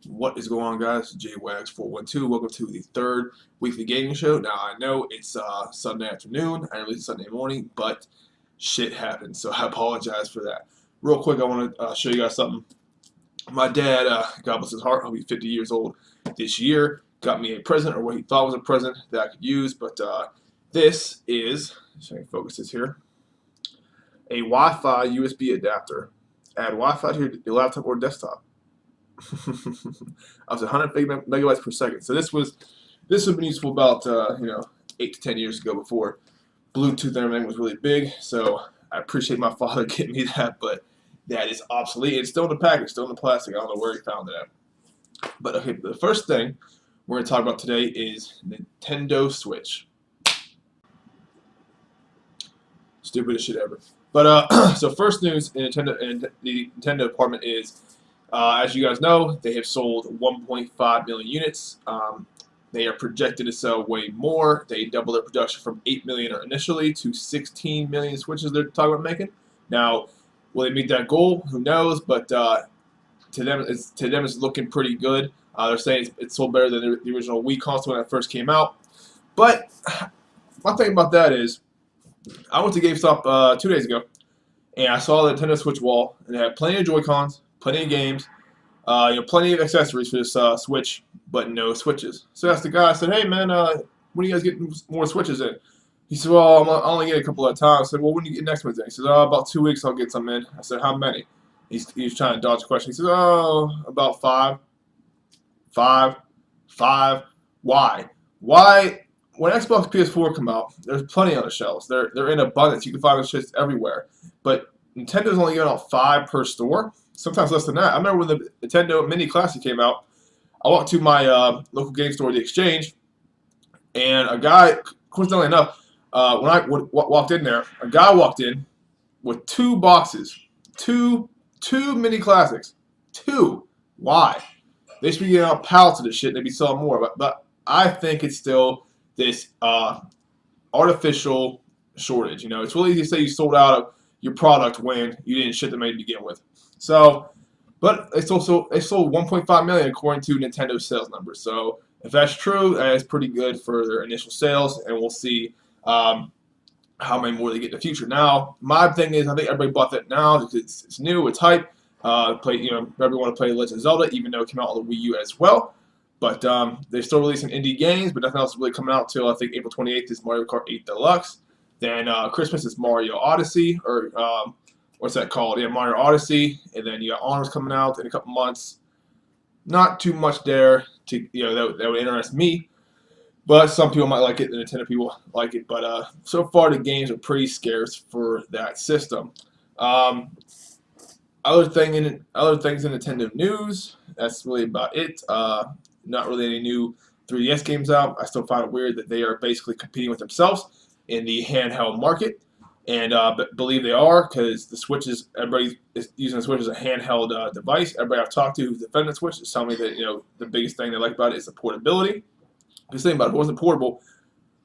What is going on, guys? JWags412. Welcome to the third weekly gaming show. Now, I know it's Sunday afternoon. I released Sunday morning, but shit happened, so I apologize for that. Real quick, I want to show you guys something. My dad, God bless his heart, he'll be 50 years old this year, got me a present, or what he thought was a present that I could use, but this is, so I can focus this here, a Wi-Fi USB adapter. Add Wi-Fi to your laptop or desktop. I was 100 megabytes per second. So this would have been useful about 8 to 10 years ago before Bluetooth and everything was really big. So I appreciate my father getting me that, but that is obsolete. It's still in the package, still in the plastic. I don't know where he found it at. But okay, the first thing we're going to talk about today is Nintendo Switch. Stupidest shit ever. But so first news in the Nintendo department is, as you guys know, they have sold 1.5 million units. They are projected to sell way more. They doubled their production from 8 million initially to 16 million Switches they're talking about making. Now, will they meet that goal? Who knows? But to them, it's looking pretty good. They're saying it's sold better than the original Wii console when it first came out. But my thing about that is, I went to GameStop 2 days ago, and I saw the Nintendo Switch wall, and it had plenty of Joy-Cons, plenty of games, plenty of accessories for this Switch, but no Switches. So I asked the guy, I said, hey man, when are you guys getting more Switches in? He said, well, I only get a couple at a time. I said, well, when do you get next ones in? He said, about 2 weeks I'll get some in. I said, how many? He was trying to dodge the question. He said, oh, about five. Five. Why? Why? When Xbox PS4 come out, there's plenty on the shelves. They're in abundance. You can find those shits everywhere. But Nintendo's only giving out 5 per store. Sometimes less than that. I remember when the Nintendo Mini Classic came out, I walked to my local game store, The Exchange, and a guy, coincidentally enough, when I walked in there, a guy walked in with 2 boxes, two Mini Classics, 2. Why? They should be getting out pallets of this shit. They'd be selling more. But I think it's still this artificial shortage. You know, it's really easy to say you sold out of your product when you didn't ship them to begin with. So, but they sold 1.5 million according to Nintendo's sales numbers. So if that's true, that is pretty good for their initial sales, and we'll see how many more they get in the future. Now, my thing is, I think everybody bought that now because it's new, it's hype. Everyone want to play Legend of Zelda, even though it came out on the Wii U as well. But they're still releasing indie games, but nothing else is really coming out until I think April 28th is Mario Kart 8 Deluxe. Then Christmas is Mario Odyssey, or what's that called? Yeah, Mario Odyssey. And then you got Honors coming out in a couple months. Not too much there to that would interest me, but some people might like it. The Nintendo people like it. But so far the games are pretty scarce for that system. Other things in Nintendo news. That's really about it. Not really any new 3DS games out. I still find it weird that they are basically competing with themselves in the handheld market, and believe they are because the Switch everybody is using the Switch as a handheld device. Everybody I've talked to who's defending the Switch is telling me that the biggest thing they like about it is the portability. Just think about it. If it wasn't portable,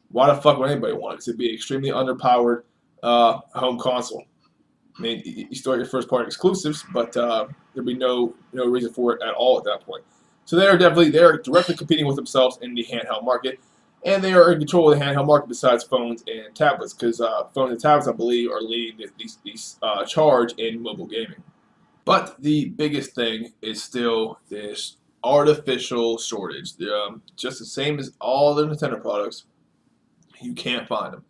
why the fuck would anybody want it? Because it'd be an extremely underpowered home console. I mean, you still have your first-party exclusives, but there'd be no reason for it at all at that point. So they're directly competing with themselves in the handheld market, and they are in control of the handheld market besides phones and tablets, because phones and tablets, I believe, are leading these charge in mobile gaming. But the biggest thing is still this artificial shortage. Just the same as all the Nintendo products, you can't find them.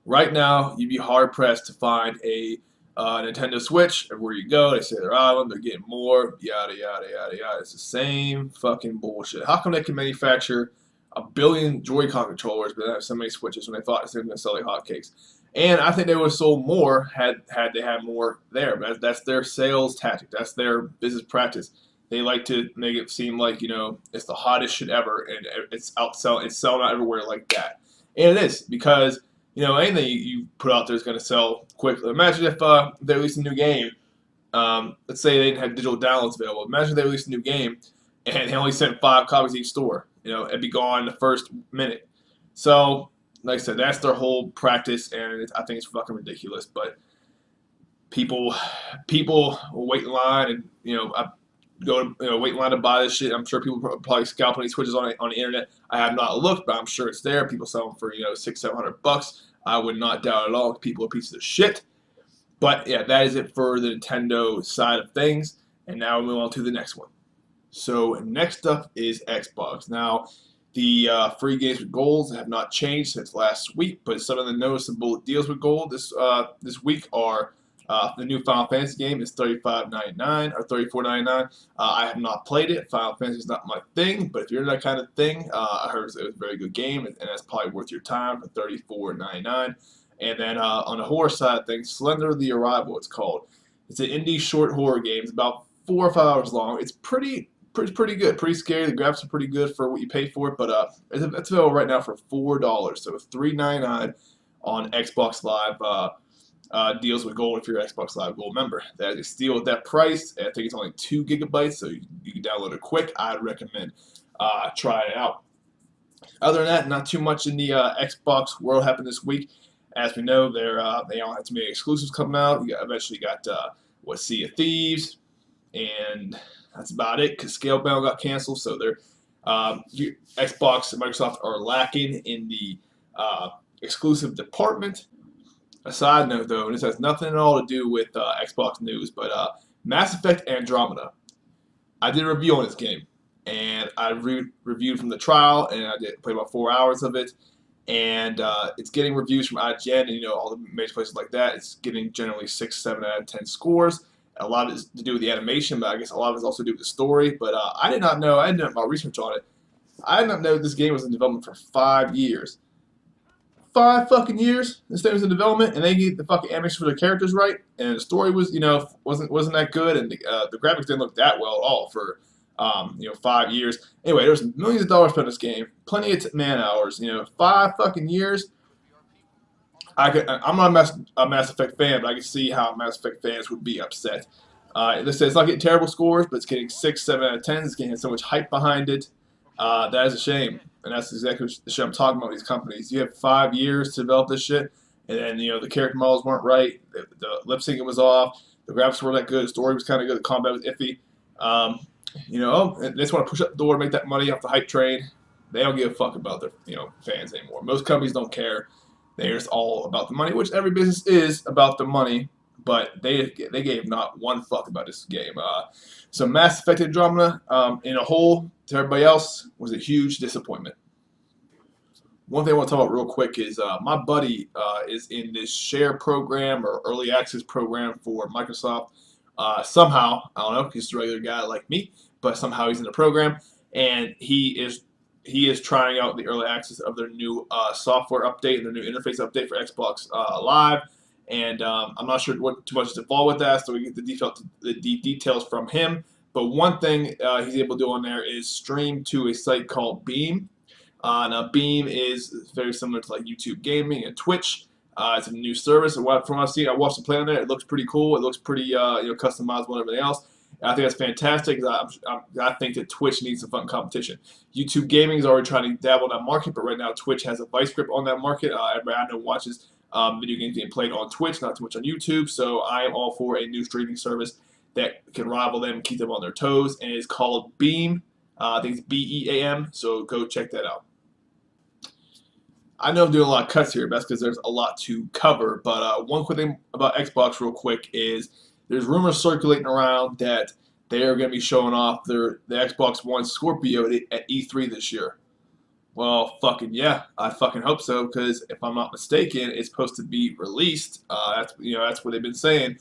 Right now, you'd be hard-pressed to find a Nintendo Switch, everywhere you go, they say they're out of them, they're getting more, yada, yada, yada, yada. It's the same fucking bullshit. How come they can manufacture a billion Joy-Con controllers but have so many Switches when they thought they were going to sell like hotcakes? And I think they would have sold more had they had more there. But that's their sales tactic. That's their business practice. They like to make it seem like, it's the hottest shit ever, and it's selling out everywhere like that. And it is, because anything you put out there is going to sell quickly. Imagine if they released a new game. Let's say they didn't have digital downloads available. Imagine if they released a new game and they only sent 5 copies to each store. It'd be gone in the first minute. So, like I said, that's their whole practice, and I think it's fucking ridiculous. But people will wait in line, and go to wait in line to buy this shit. I'm sure people probably scalping these Switches on the internet. I have not looked, but I'm sure it's there. People sell them for $600-700. I would not doubt at all. People are pieces of shit. But yeah, that is it for the Nintendo side of things. And now we move on to the next one. So next up is Xbox. Now, the free games with gold have not changed since last week, but some of the noticeable deals with gold this week are the new Final Fantasy game is $35.99 or $34.99. I have not played it. Final Fantasy is not my thing, but if you're that kind of thing, I heard it was a very good game, and that's probably worth your time for $34.99. And then on the horror side of things, Slender the Arrival, it's called. It's an indie short horror game. It's about 4 or 5 hours long. It's pretty good, pretty scary. The graphics are pretty good for what you pay for it, but it's available right now for $4, so it's $3.99 on Xbox Live deals with gold if you're an Xbox Live Gold member. That is a steal at that price. I think it's only 2 gigabytes, so you can download it quick. I'd recommend trying it out. Other than that, not too much in the Xbox world happened this week. As we know, they all have too many exclusives coming out. You eventually got Sea of Thieves, and that's about it because Scalebound got canceled. So Xbox and Microsoft are lacking in the exclusive department. A side note, though, and this has nothing at all to do with Xbox news, but Mass Effect Andromeda. I did a review on this game, and I reviewed from the trial, and I did play about 4 hours of it. And it's getting reviews from IGN and all the major places like that. It's getting generally 6, 7 out of 10 scores. A lot of it is to do with the animation, but I guess a lot of it is also to do with the story. But I did not know. I didn't do my research on it. I did not know this game was in development for 5 years. 5 fucking years. This thing was in development, and they get the fucking animation for their characters right, and the story was wasn't that good, and the graphics didn't look that well at all for 5 years. Anyway, there's millions of dollars spent on this game, plenty of man hours. 5 fucking years. I'm not a Mass Effect fan, but I can see how Mass Effect fans would be upset. It's not getting terrible scores, but it's getting 6, 7 out of 10. It's getting so much hype behind it. That is a shame, and that's exactly the shit I'm talking about with these companies. You have 5 years to develop this shit, and then the character models weren't right, the lip syncing was off, the graphics weren't that good, the story was kind of good, the combat was iffy. They just want to push up the door, make that money off the hype train. They don't give a fuck about their fans anymore. Most companies don't care. They're just all about the money, which every business is about the money. But they gave not one fuck about this game. So Mass Effect Andromeda, in a whole, to everybody else, was a huge disappointment. One thing I want to talk about real quick is my buddy is in this share program or early access program for Microsoft. Somehow, I don't know, he's a regular guy like me, but somehow he's in the program, and he is trying out the early access of their new software update and their new interface update for Xbox Live. And I'm not sure what too much is involved with that, so we get the details from him. But one thing he's able to do on there is stream to a site called Beam. Now Beam is very similar to like YouTube Gaming and Twitch. It's a new service, and from what I've seen, I watched the play on there. It looks pretty cool. It looks pretty customizable and everything else. And I think that's fantastic. I think that Twitch needs some fun competition. YouTube Gaming is already trying to dabble in that market, but right now Twitch has a vice grip on that market. Everybody I know watches video games being played on Twitch, not too much on YouTube. So I am all for a new streaming service that can rival them and keep them on their toes. And it's called Beam. I think it's BEAM. So go check that out. I know I'm doing a lot of cuts here, but that's because there's a lot to cover. But one quick thing about Xbox real quick is there's rumors circulating around that they are going to be showing off the Xbox One Scorpio at E3 this year. Well, fucking yeah, I fucking hope so, because if I'm not mistaken, it's supposed to be released. That's what they've been saying.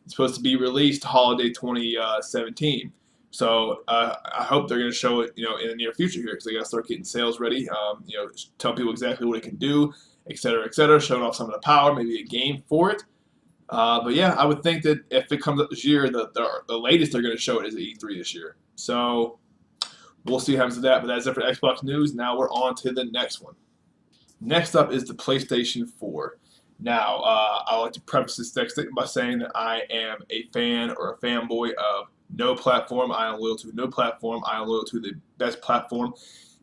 It's supposed to be released holiday 2017. So I hope they're going to show it, in the near future here, because they got to start getting sales ready. Tell people exactly what it can do, et cetera, showing off some of the power, maybe a game for it. But yeah, I would think that if it comes up this year, the latest they're going to show it is at E3 this year. So we'll see what happens to that. But that's it for Xbox news. Now we're on to the next one. Next up is the PlayStation 4. Now, I like to preface this next statement by saying that I am a fan or a fanboy of no platform. I am loyal to no platform. I am loyal to the best platform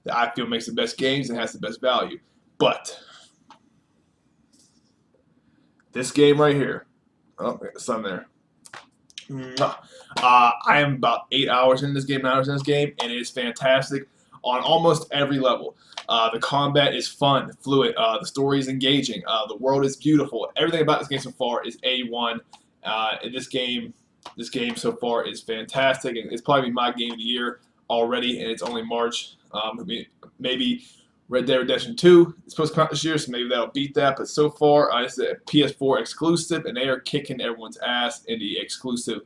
that I feel makes the best games and has the best value. But this game right here, oh, there's some there. Mwah. I am about 8 hours in this game, 9 hours in this game, and it is fantastic on almost every level. The combat is fun, fluid. The story is engaging. The world is beautiful. Everything about this game so far is A1. This game so far is fantastic, and it's probably my game of the year already, and it's only March. Maybe Red Dead Redemption 2 is supposed to come out this year, so maybe that'll beat that. But so far, it's a PS4 exclusive, and they are kicking everyone's ass in the exclusive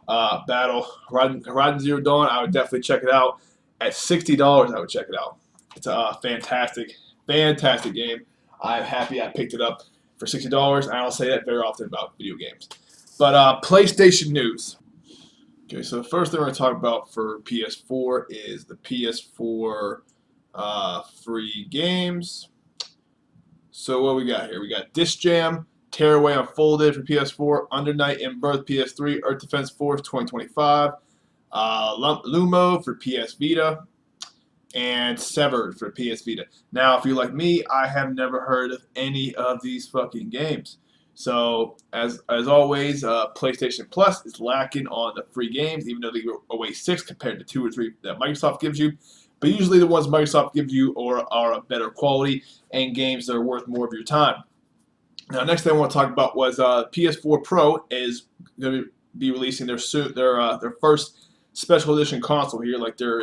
battle. Horizon Zero Dawn, I would definitely check it out. At $60, I would check it out. It's a fantastic, fantastic game. I'm happy I picked it up for $60. I don't say that very often about video games. But PlayStation news. Okay, so the first thing we're going to talk about for PS4 is the PS4 free games. So what we got here? We got Disc Jam, Tearaway Unfolded for PS4, Under Night in Birth PS3, Earth Defense Force 2025, Lumo for PS Vita, and Severed for PS Vita. Now, if you're like me, I have never heard of any of these fucking games. So, as always, PlayStation Plus is lacking on the free games, even though they go away 6 compared to 2 or 3 that Microsoft gives you. But usually the ones Microsoft gives you are of better quality and games that are worth more of your time. Now, next thing I want to talk about was PS4 Pro is going to be releasing their first special edition console here, like their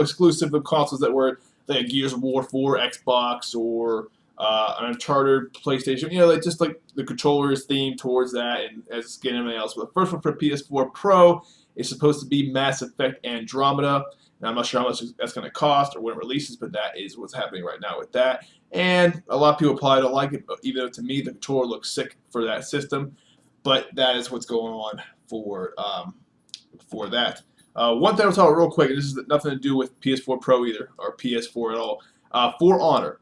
exclusive consoles that were like Gears of War 4 Xbox or an Uncharted PlayStation. Just like the controller is themed towards that, and as getting everything else. But the first one for PS4 Pro is supposed to be Mass Effect Andromeda. Now, I'm not sure how much that's going to cost or when it releases, but that is what's happening right now with that. And a lot of people probably don't like it, but even though to me the controller looks sick for that system. But that is what's going on for that. One thing I'll talk about real quick, and this has nothing to do with PS4 Pro either, or PS4 at all. For Honor.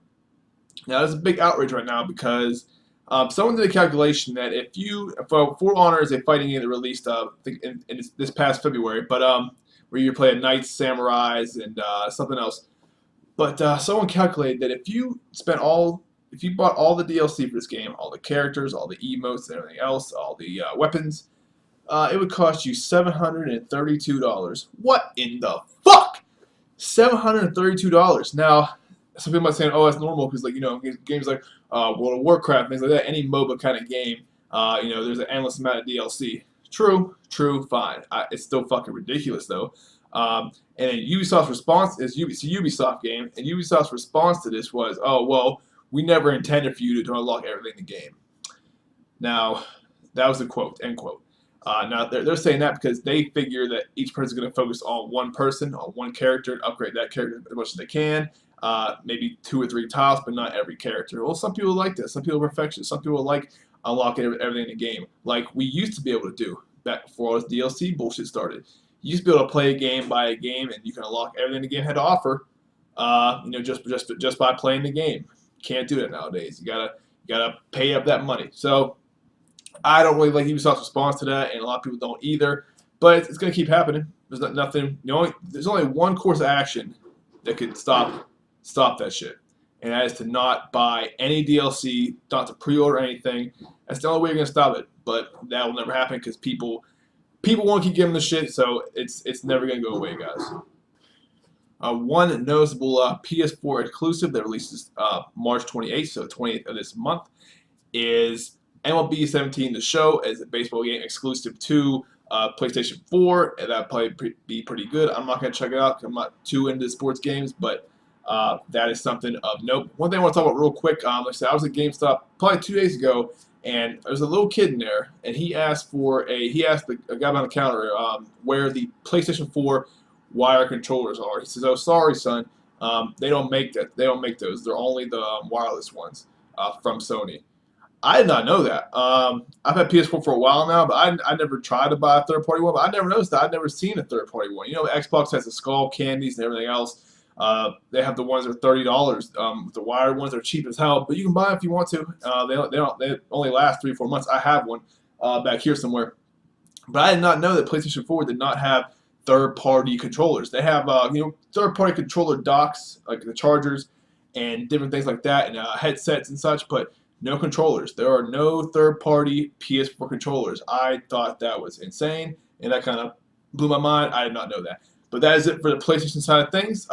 Now, there's a big outrage right now because someone did a calculation that if For Honor is a fighting game that released, I think, in this past February, but where you play a Knights, Samurais, and something else. But someone calculated that if you bought all the DLC for this game, all the characters, all the emotes, and everything else, all the weapons, it would cost you $732. What in the fuck? $732. Now, some people might say, "Oh, that's normal," because games like World of Warcraft, things like that, any MOBA kind of game, there's an endless amount of DLC. True, fine. It's still fucking ridiculous though. And Ubisoft's response is it's a Ubisoft game, and Ubisoft's response to this was, "Oh well, we never intended for you to unlock everything in the game." Now, that was the quote, end quote. Now they're saying that because they figure that each person is going to focus on one person, on one character, and upgrade that character as much as they can. Maybe 2 or 3 tiles, but not every character. Well, some people like this. Some people are perfectionists. Some people like unlocking everything in the game, like we used to be able to do back before all this DLC bullshit started. You used to be able to play a game by a game, and you can unlock everything the game had to offer. Just by playing the game. Can't do that nowadays. You gotta pay up that money. So I don't really like Ubisoft's response to that, and a lot of people don't either. But it's gonna keep happening. There's nothing. There's only one course of action that could stop that shit, and that is to not buy any DLC, not to pre-order anything. That's the only way you're gonna stop it. But that will never happen because people won't keep giving the shit, so it's never gonna go away, guys. One noticeable PS4 exclusive that releases March 28th, so 20th of this month, is MLB 17 The Show, as a baseball game exclusive to PlayStation 4, and that'll probably be pretty good. I'm not going to check it out because I'm not too into sports games, but that is something of note. One thing I want to talk about real quick, like I said, I was at GameStop probably 2 days ago, and there was a little kid in there, and he asked the guy behind the counter where the PlayStation 4 wire controllers are. He says, "Oh, sorry, son, they don't make that. They don't make those. They're only the wireless ones from Sony." I did not know that. I've had PS4 for a while now, but I never tried to buy a third-party one. But I never noticed that. I've never seen a third-party one. Xbox has the Skull candies and everything else. They have the ones that are $30. The wired ones are cheap as hell, but you can buy them if you want to. They only last 3 or 4 months. I have one back here somewhere, but I did not know that PlayStation 4 did not have third-party controllers. They have third-party controller docks like the chargers and different things like that, and headsets and such, but no controllers. There are no third-party PS4 controllers. I thought that was insane, and that kind of blew my mind. I did not know that. But that is it for the PlayStation side of things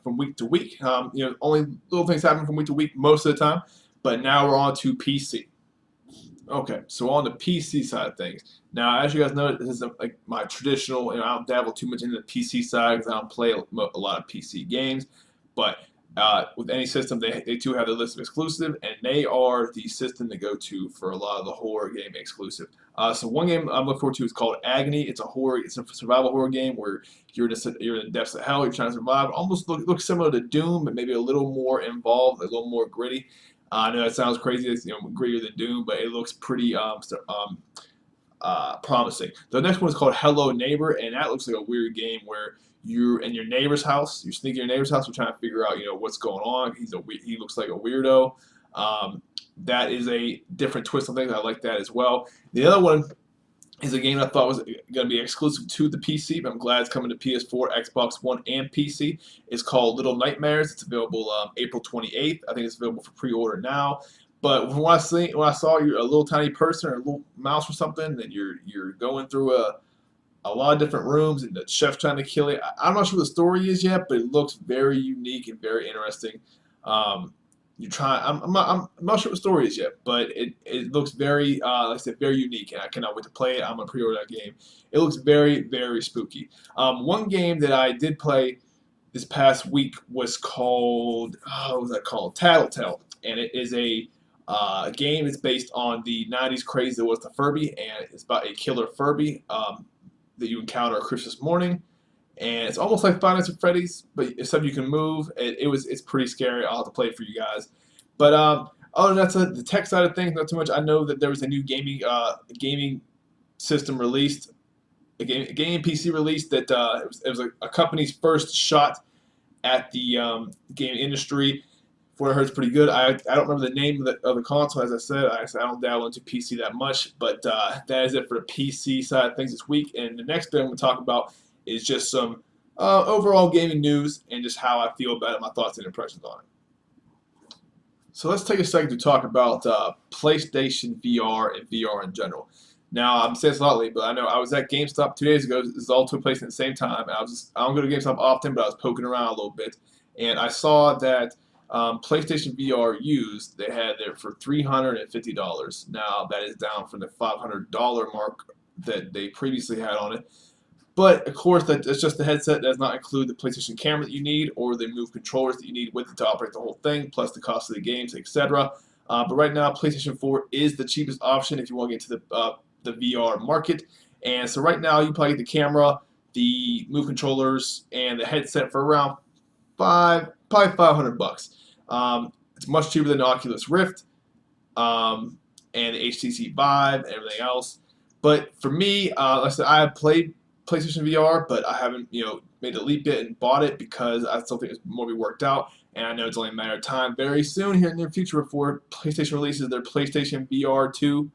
from week to week. Only little things happen from week to week most of the time. But now we're on to PC. Okay, so on the PC side of things. Now, as you guys know, this is like my traditional, I don't dabble too much into the PC side because I don't play a lot of PC games. But with any system, they too have their list of exclusive, and they are the system to go to for a lot of the horror game exclusive. So one game I'm looking forward to is called Agony. It's a survival horror game where you're in the depths of hell. You're trying to survive. Almost looks similar to Doom, but maybe a little more involved, a little more gritty. I know that sounds crazy. It's grittier than Doom, but it looks pretty promising. The next one is called Hello Neighbor, and that looks like a weird game where you're in your neighbor's house. You're sneaking in your neighbor's house. You're trying to figure out, what's going on. He looks like a weirdo. That is a different twist on things. I like that as well. The other one is a game I thought was going to be exclusive to the PC, but I'm glad it's coming to PS4, Xbox One, and PC. It's called Little Nightmares. It's available April 28th. I think it's available for pre-order now. But when I saw you a little tiny person or a little mouse or something, and you're going through a lot of different rooms, and the chef's trying to kill you. I'm not sure what the story is yet, but it looks very unique and very interesting. I'm not sure what the story is yet, but it looks very, like I said, very unique, and I cannot wait to play it. I'm gonna pre-order that game. It looks very, very spooky. One game that I did play this past week was called, what was that called? Tattletale, and it is a game. It's based on the '90s craze that was the Furby, and it's about a killer Furby that you encounter on Christmas morning. And it's almost like Five Nights at Freddy's, but except you can move. It's pretty scary. I'll have to play it for you guys. But other than that, the tech side of things, not too much. I know that there was a new gaming system released, a gaming PC released that it was a company's first shot at the gaming industry. For what I heard, it's pretty good. I don't remember the name of the console, as I said. I don't dabble into PC that much, but that is it for the PC side of things this week. And the next thing I'm going to talk about is just some overall gaming news and just how I feel about it, my thoughts and impressions on it. So let's take a second to talk about PlayStation VR and VR in general. Now, I'm saying this a lot lately, but I know I was at GameStop 2 days ago. This all took place at the same time. And I don't go to GameStop often, but I was poking around a little bit. And I saw that PlayStation VR used, they had it for $350. Now, that is down from the $500 mark that they previously had on it. But, of course, that's just the headset. That does not include the PlayStation camera that you need or the Move controllers that you need with it to operate the whole thing, plus the cost of the games, etc. But right now, PlayStation 4 is the cheapest option if you want to get into the VR market. And so right now, you probably get the camera, the Move controllers, and the headset for around probably $500. It's much cheaper than the Oculus Rift and the HTC Vive and everything else. But for me, like I said, I have played PlayStation VR, but I haven't, made the leap yet and bought it because I still think it's more to be worked out. And I know it's only a matter of time very soon here in the near future before PlayStation releases their PlayStation VR 2,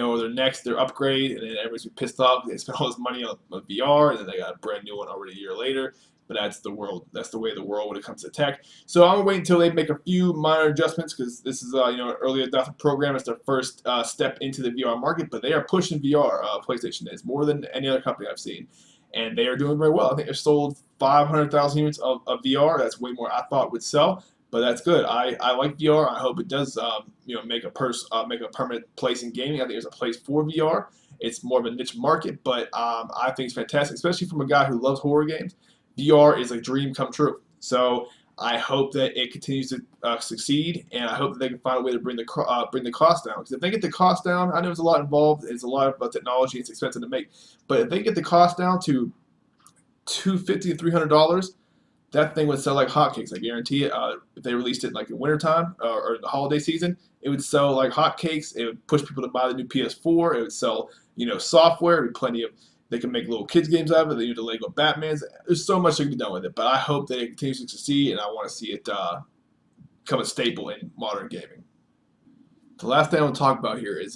or their upgrade, and then everybody's pissed off. They spent all this money on VR, and then they got a brand new one already a year later. But that's the world. That's the way of the world when it comes to tech. So I'm gonna wait until they make a few minor adjustments because this is an early adopter program. It's their first step into the VR market, but they are pushing VR. PlayStation is more than any other company I've seen, and they are doing very well. I think they've sold 500,000 units of VR. That's way more I thought would sell, but that's good. I like VR. I hope it does make a permanent place in gaming. I think there's a place for VR. It's more of a niche market, but I think it's fantastic, especially from a guy who loves horror games. VR is a dream come true. So I hope that it continues to succeed, and I hope that they can find a way to bring the cost down. Because if they get the cost down, I know there's a lot involved. It's a lot of technology. It's expensive to make. But if they get the cost down to $250 to $300, that thing would sell like hotcakes. I guarantee it. If they released it like in wintertime or the holiday season, it would sell like hotcakes. It would push people to buy the new PS4. It would sell, software. There would be plenty of. They can make little kids games out of it. They do the Lego Batmans. There's so much that can be done with it. But I hope that it continues to succeed, and I want to see it become a staple in modern gaming. The last thing I want to talk about here is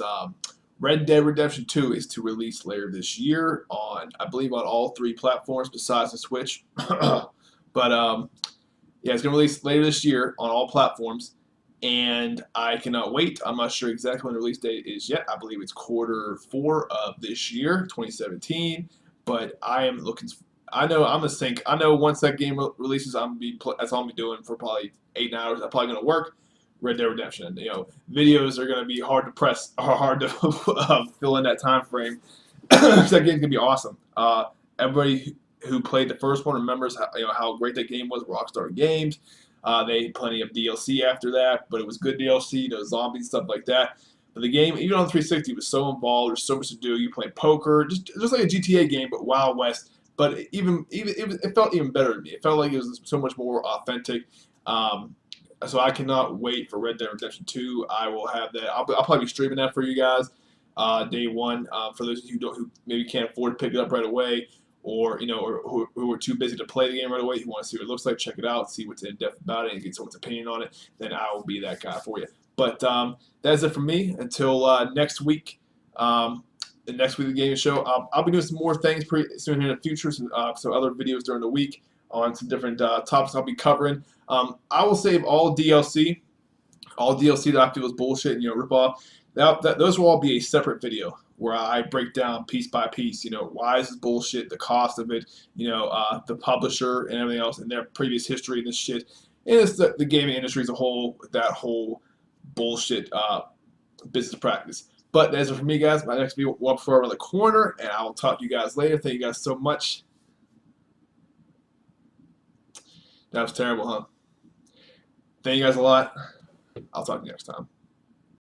Red Dead Redemption 2 is to release later this year I believe, on all 3 platforms besides the Switch. But yeah, it's going to release later this year on all platforms. and I cannot wait. I'm not sure exactly when the release date is yet. I believe it's Q4 of this year, 2017. But I am looking. I know I'm gonna think. I know once that game releases, that's all I'm gonna be doing for probably 8 hours. I'm probably gonna work. Red Dead Redemption. Videos are gonna be hard to press, or hard to fill in that time frame. That game's gonna be awesome. Everybody who played the first one remembers how great that game was. Rockstar Games. They had plenty of DLC after that, but it was good DLC. Those zombies, stuff like that. But the game, even on the 360, was so involved. There's so much to do. You play poker, just like a GTA game, but Wild West. But it felt even better to me. It felt like it was so much more authentic. So I cannot wait for Red Dead Redemption 2. I will have that. I'll probably be streaming that for you guys day one. For those of you who maybe can't afford to pick it up right away, or who are too busy to play the game right away, who want to see what it looks like, check it out, see what's in depth about it, and get someone's opinion on it, then I will be that guy for you. But that's it from me until next week. The next week's gaming show, I'll be doing some more things pretty soon here in the future, some other videos during the week on some different topics I'll be covering. I will save all DLC that I feel is bullshit and rip off. Those will all be a separate video where I break down piece by piece. Why is this bullshit, the cost of it, the publisher and everything else, and their previous history and this shit, and it's the gaming industry as a whole, that whole bullshit business practice. But that's it for me, guys. My next video will up around the corner, and I will talk to you guys later. Thank you guys so much. That was terrible, huh? Thank you guys a lot. I'll talk to you next time.